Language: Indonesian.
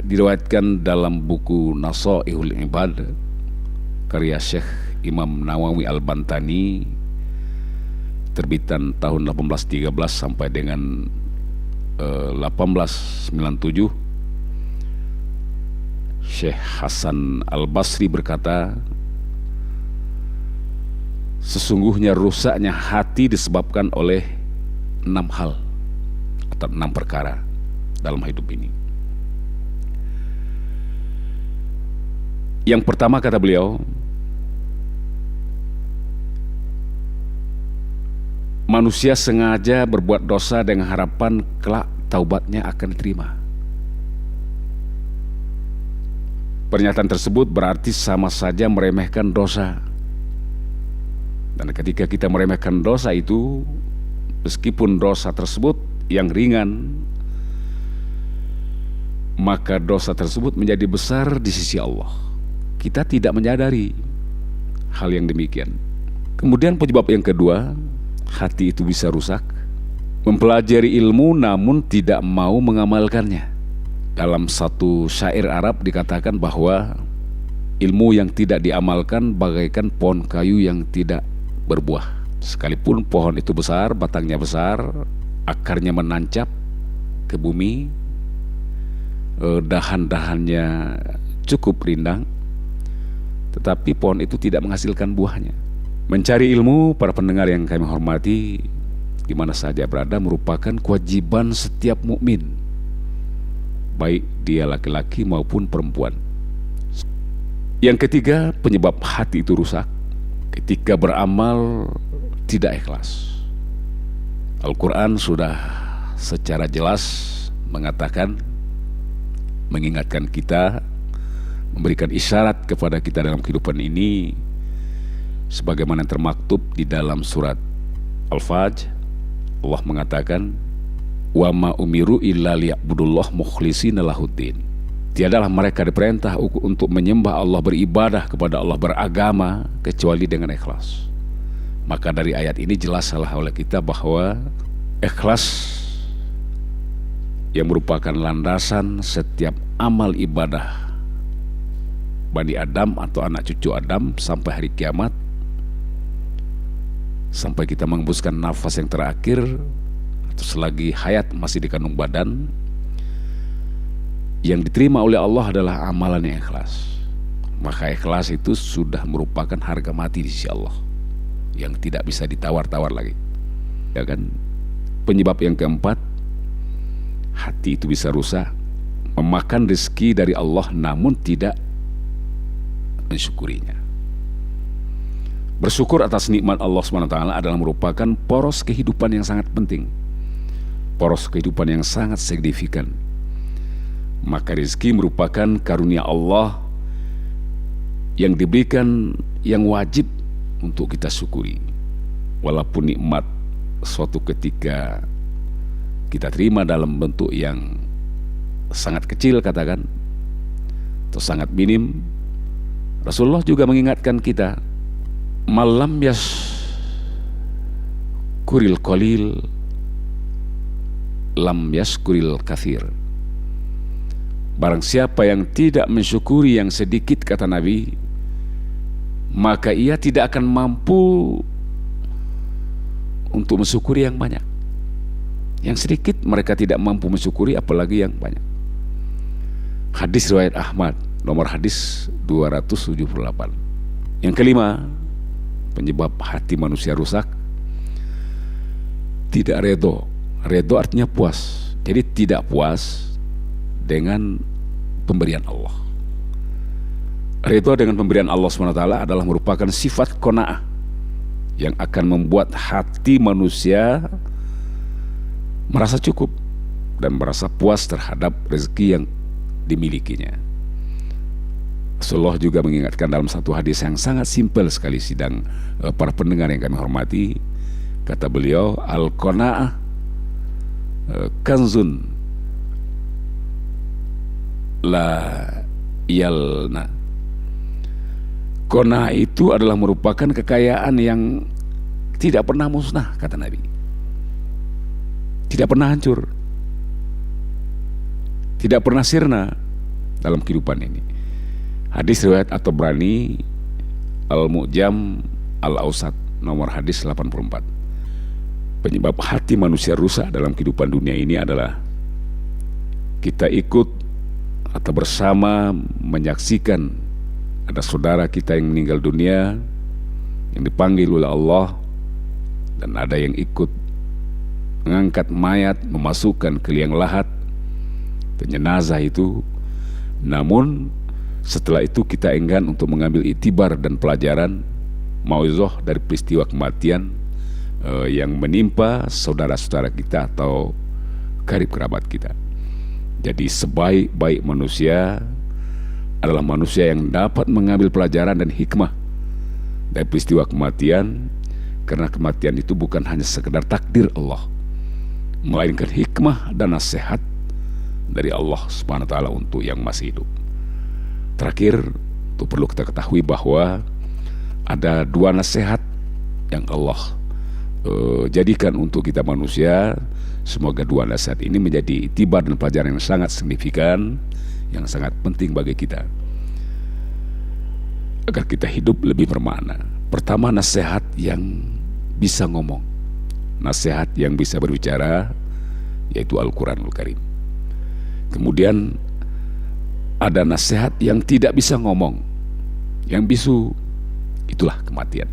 Diriwayatkan dalam buku Nasaihul Ibad karya Syekh Imam Nawawi Al-Bantani, terbitan tahun 1813 sampai dengan 1897. Syekh Hasan Al-Basri berkata, sesungguhnya rusaknya hati disebabkan oleh 6 hal atau 6 perkara dalam hidup ini. Yang pertama, kata beliau, manusia sengaja berbuat dosa dengan harapan kelak taubatnya akan diterima. Pernyataan tersebut berarti sama saja meremehkan dosa. Dan ketika kita meremehkan dosa itu, meskipun dosa tersebut yang ringan, maka dosa tersebut menjadi besar di sisi Allah. Kita tidak menyadari hal yang demikian. Kemudian penyebab yang kedua, hati itu bisa rusak, mempelajari ilmu namun tidak mau mengamalkannya. Dalam satu syair Arab dikatakan bahwa ilmu yang tidak diamalkan bagaikan pohon kayu yang tidak berbuah. Sekalipun pohon itu besar, batangnya besar, akarnya menancap ke bumi, dahan-dahannya cukup rindang, tetapi pohon itu tidak menghasilkan buahnya. Mencari ilmu, para pendengar yang kami hormati, di mana saja berada, merupakan kewajiban setiap mukmin, baik dia laki-laki maupun perempuan. Yang ketiga, penyebab hati itu rusak, ketika beramal tidak ikhlas. Al-Quran sudah secara jelas mengatakan, mengingatkan kita, memberikan isyarat kepada kita dalam kehidupan ini, sebagaimana yang termaktub di dalam surat Al-Fajr. Allah mengatakan, wa ma umiru illa liya'budullah mukhlishina lahuddin. Tiadalah mereka diperintah untuk menyembah Allah, beribadah kepada Allah, beragama, kecuali dengan ikhlas. Maka dari ayat ini jelaslah oleh kita bahwa ikhlas yang merupakan landasan setiap amal ibadah Bani Adam atau anak cucu Adam sampai hari kiamat, sampai kita menghembuskan nafas yang terakhir atau selagi hayat masih di kandung badan, yang diterima oleh Allah adalah amalan yang ikhlas. Maka ikhlas itu sudah merupakan harga mati di sisi Allah yang tidak bisa ditawar-tawar lagi, ya kan? Penyebab yang keempat, hati itu bisa rusak, memakan rezeki dari Allah namun tidak mensyukurinya. Bersyukur atas nikmat Allah SWT adalah merupakan poros kehidupan yang sangat penting, poros kehidupan yang sangat signifikan. Maka rezeki merupakan karunia Allah yang diberikan, yang wajib untuk kita syukuri. Walaupun nikmat suatu ketika kita terima dalam bentuk yang sangat kecil, katakan, atau sangat minim, Rasulullah juga mengingatkan kita, malam yaskuril qalil lam yaskuril kathir. Barang siapa yang tidak mensyukuri yang sedikit, kata Nabi, maka ia tidak akan mampu untuk mensyukuri yang banyak. Yang sedikit mereka tidak mampu mensyukuri, apalagi yang banyak. Hadis riwayat Ahmad, nomor hadis 278. Yang kelima, penyebab hati manusia rusak, tidak redho. Redho artinya puas. Jadi tidak puas dengan pemberian Allah. Redho dengan pemberian Allah SWT adalah merupakan sifat qanaah yang akan membuat hati manusia merasa cukup dan merasa puas terhadap rezeki yang dimilikinya. Rasulullah juga mengingatkan dalam satu hadis yang sangat simpel sekali, sidang para pendengar yang kami hormati. Kata beliau, al-qanaah kanzun la yalna. Qanaah itu adalah merupakan kekayaan yang tidak pernah musnah, kata Nabi. Tidak pernah hancur, tidak pernah sirna, dalam kehidupan ini. Hadis riwayat At-Tabrani Al-Mu'jam Al-Awsat nomor hadis 84. Penyebab hati manusia rusak dalam kehidupan dunia ini adalah kita ikut atau bersama menyaksikan ada saudara kita yang meninggal dunia, yang dipanggil oleh Allah, dan ada yang ikut mengangkat mayat, memasukkan ke liang lahat dan jenazah itu. Namun setelah itu kita enggan untuk mengambil iktibar dan pelajaran mauizah dari peristiwa kematian yang menimpa saudara-saudara kita atau karib kerabat kita. Jadi sebaik-baik manusia adalah manusia yang dapat mengambil pelajaran dan hikmah dari peristiwa kematian, karena kematian itu bukan hanya sekedar takdir Allah, melainkan hikmah dan nasihat dari Allah Subhanahu wa taala untuk yang masih hidup. Terakhir, itu perlu kita ketahui bahwa ada dua nasihat yang Allah jadikan untuk kita manusia. Semoga dua nasihat ini menjadi iktibar dan pelajaran yang sangat signifikan, yang sangat penting bagi kita agar kita hidup lebih bermakna. Pertama, nasihat yang bisa ngomong, nasihat yang bisa berbicara, yaitu Al-Quranul Karim. Kemudian ada nasihat yang tidak bisa ngomong, yang bisu, itulah kematian.